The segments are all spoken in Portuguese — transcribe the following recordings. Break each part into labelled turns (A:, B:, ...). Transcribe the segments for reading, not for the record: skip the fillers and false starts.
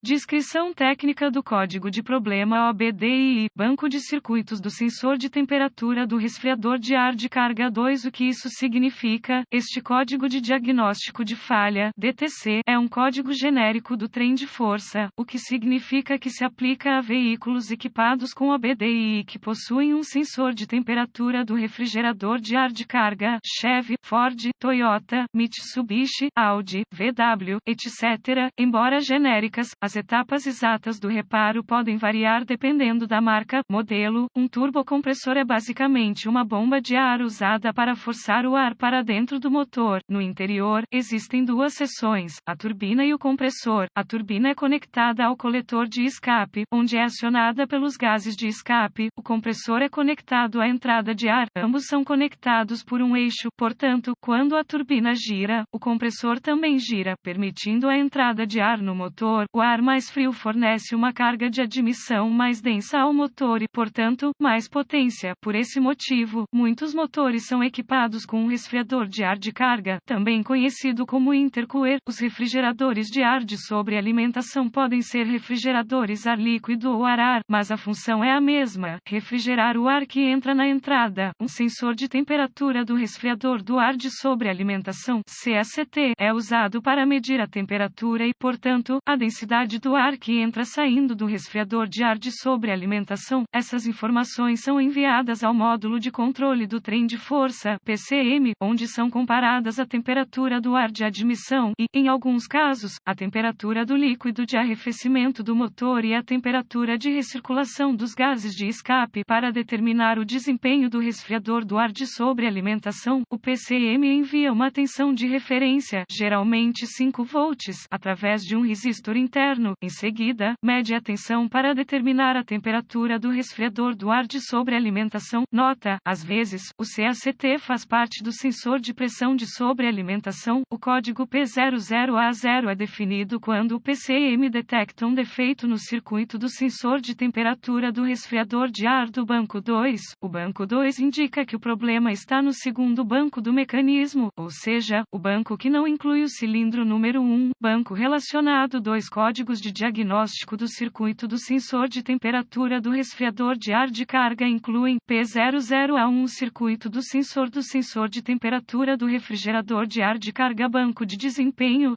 A: Descrição técnica do código de problema OBDII, banco de circuitos do sensor de temperatura do resfriador de ar de carga 2. O que isso significa? Este código de diagnóstico de falha, DTC, é um código genérico do trem de força, o que significa que se aplica a veículos equipados com OBDII que possuem um sensor de temperatura do refrigerador de ar de carga, Chevy, Ford, Toyota, Mitsubishi, Audi, VW, etc. Embora genéricas, as etapas exatas do reparo podem variar dependendo da marca, modelo. Um turbocompressor é basicamente uma bomba de ar usada para forçar o ar para dentro do motor. No interior, existem duas seções, a turbina e o compressor. A turbina é conectada ao coletor de escape, onde é acionada pelos gases de escape. O compressor é conectado à entrada de ar. Ambos são conectados por um eixo, portanto, quando a turbina gira, o compressor também gira, permitindo a entrada de ar no motor. O ar mais frio fornece uma carga de admissão mais densa ao motor e, portanto, mais potência. Por esse motivo, muitos motores são equipados com um resfriador de ar de carga, também conhecido como intercooler. Os refrigeradores de ar de sobrealimentação podem ser refrigeradores ar líquido ou ar, mas a função é a mesma: refrigerar o ar que entra na entrada. Um sensor de temperatura do resfriador do ar de sobrealimentação, CACT, é usado para medir a temperatura e, portanto, a densidade do ar que entra saindo do resfriador de ar de sobrealimentação. Essas informações são enviadas ao módulo de controle do trem de força, PCM, onde são comparadas a temperatura do ar de admissão e, em alguns casos, a temperatura do líquido de arrefecimento do motor e a temperatura de recirculação dos gases de escape para determinar o desempenho do resfriador do ar de sobrealimentação. O PCM envia uma tensão de referência, geralmente 5 volts, através de um resistor interno. Em seguida, mede a tensão para determinar a temperatura do resfriador do ar de sobrealimentação. Nota: às vezes, o CACT faz parte do sensor de pressão de sobrealimentação. O código P00A0 é definido quando o PCM detecta um defeito no circuito do sensor de temperatura do resfriador de ar do banco 2. O banco 2 indica que o problema está no segundo banco do mecanismo, ou seja, o banco que não inclui o cilindro número 1. Banco relacionado 2. Códigos de diagnóstico do circuito do sensor de temperatura do resfriador de ar de carga incluem P00A1. Circuito do sensor de temperatura do refrigerador de ar de carga. Banco de desempenho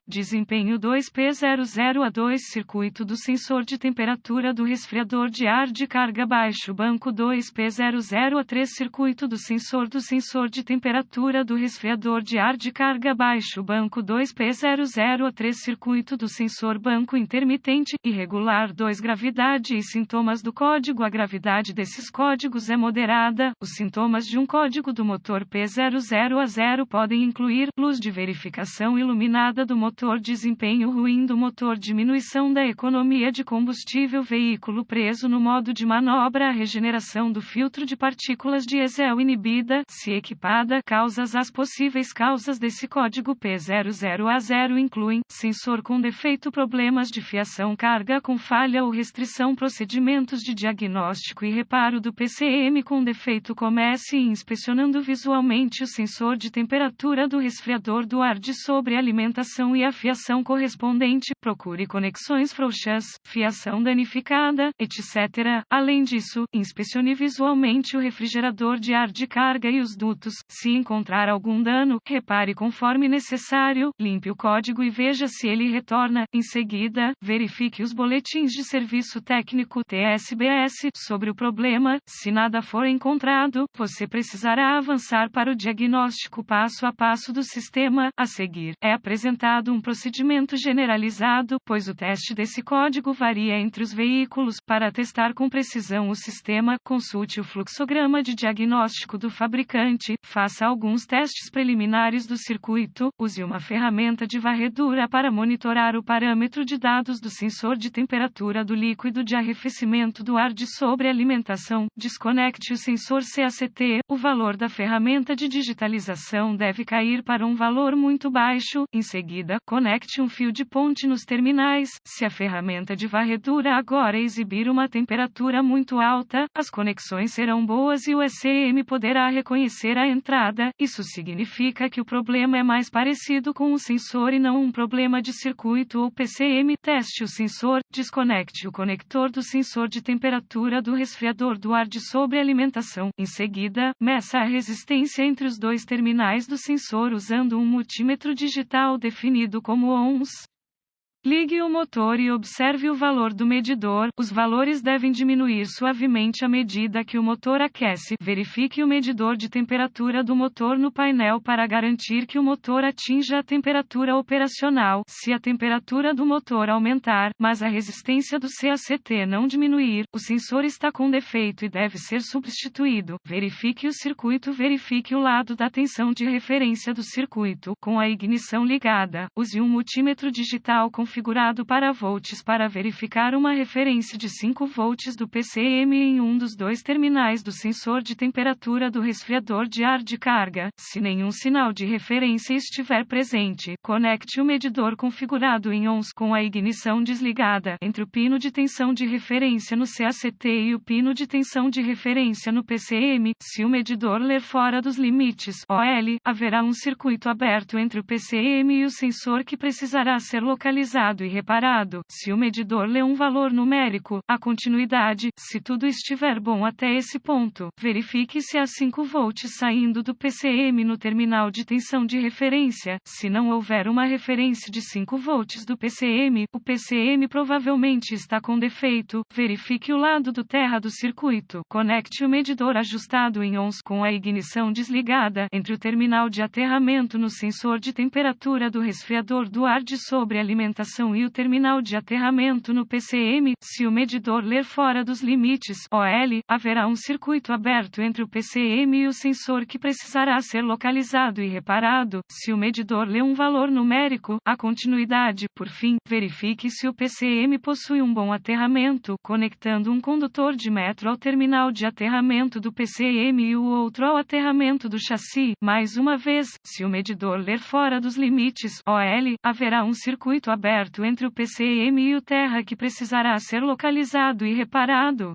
A: 2. P00A2. Circuito do sensor de temperatura do resfriador de ar de carga baixo. Banco 2. P00A3. Circuito do sensor de temperatura do resfriador de ar de carga baixo. Banco 2. P00A3. Circuito do sensor. Banco intermitente, irregular 2. Gravidade e sintomas do código. A gravidade desses códigos é moderada. Os sintomas de um código do motor P00A0 podem incluir luz de verificação iluminada do motor, desempenho ruim do motor, diminuição da economia de combustível, veículo preso no modo de manobra, a regeneração do filtro de partículas diesel inibida, se equipada. Causas. As possíveis causas desse código P00A0 incluem sensor com defeito, problemas de fiação, carga com falha ou restrição, procedimentos de diagnóstico e reparo do PCM com defeito. Comece inspecionando visualmente o sensor de temperatura do resfriador do ar de sobrealimentação e a fiação correspondente. Procure conexões frouxas, fiação danificada, etc. Além disso, inspecione visualmente o refrigerador de ar de carga e os dutos. Se encontrar algum dano, repare conforme necessário, limpe o código e veja se ele retorna. Em seguida, verifique os boletins de serviço técnico TSBS sobre o problema. Se nada for encontrado, você precisará avançar para o diagnóstico passo a passo do sistema. A seguir, é apresentado um procedimento generalizado, pois o teste desse código varia entre os veículos. Para testar com precisão o sistema, consulte o fluxograma de diagnóstico do fabricante, faça alguns testes preliminares do circuito, use uma ferramenta de varredura para monitorar o parâmetro de dados do sensor de temperatura do líquido de arrefecimento do ar de sobrealimentação, desconecte o sensor CACT. O valor da ferramenta de digitalização deve cair para um valor muito baixo. Em seguida, conecte um fio de ponte nos terminais. Se a ferramenta de varredura agora exibir uma temperatura muito alta, as conexões serão boas e o ECM poderá reconhecer a entrada. Isso significa que o problema é mais parecido com um sensor e não um problema de circuito ou PCM. Teste o sensor, desconecte o conector do sensor de temperatura do resfriador do ar de sobrealimentação. Em seguida, meça a resistência entre os dois terminais do sensor usando um multímetro digital definido como ohms. Ligue o motor e observe o valor do medidor. Os valores devem diminuir suavemente à medida que o motor aquece. Verifique o medidor de temperatura do motor no painel para garantir que o motor atinja a temperatura operacional. Se a temperatura do motor aumentar, mas a resistência do CACT não diminuir, o sensor está com defeito e deve ser substituído. Verifique o circuito. Verifique o lado da tensão de referência do circuito. Com a ignição ligada, use um multímetro digital configurado para volts para verificar uma referência de 5 volts do PCM em um dos dois terminais do sensor de temperatura do resfriador de ar de carga. Se nenhum sinal de referência estiver presente, conecte o medidor configurado em ohms com a ignição desligada entre o pino de tensão de referência no CACT e o pino de tensão de referência no PCM. Se o medidor ler fora dos limites OL, haverá um circuito aberto entre o PCM e o sensor que precisará ser localizado e reparado. Se o medidor lê um valor numérico, a continuidade. Se tudo estiver bom até esse ponto, verifique se há 5 volts saindo do PCM no terminal de tensão de referência. Se não houver uma referência de 5 volts do PCM, o PCM provavelmente está com defeito. Verifique o lado do terra do circuito. Conecte o medidor ajustado em ohms com a ignição desligada entre o terminal de aterramento no sensor de temperatura do resfriador do ar de sobrealimentação e o terminal de aterramento no PCM. Se o medidor ler fora dos limites OL, haverá um circuito aberto entre o PCM e o sensor que precisará ser localizado e reparado. Se o medidor lê um valor numérico, a continuidade. Por fim, verifique se o PCM possui um bom aterramento, conectando um condutor de metro ao terminal de aterramento do PCM e o outro ao aterramento do chassi. Mais uma vez, se o medidor ler fora dos limites OL, haverá um circuito aberto entre o PCM e o terra que precisará ser localizado e reparado.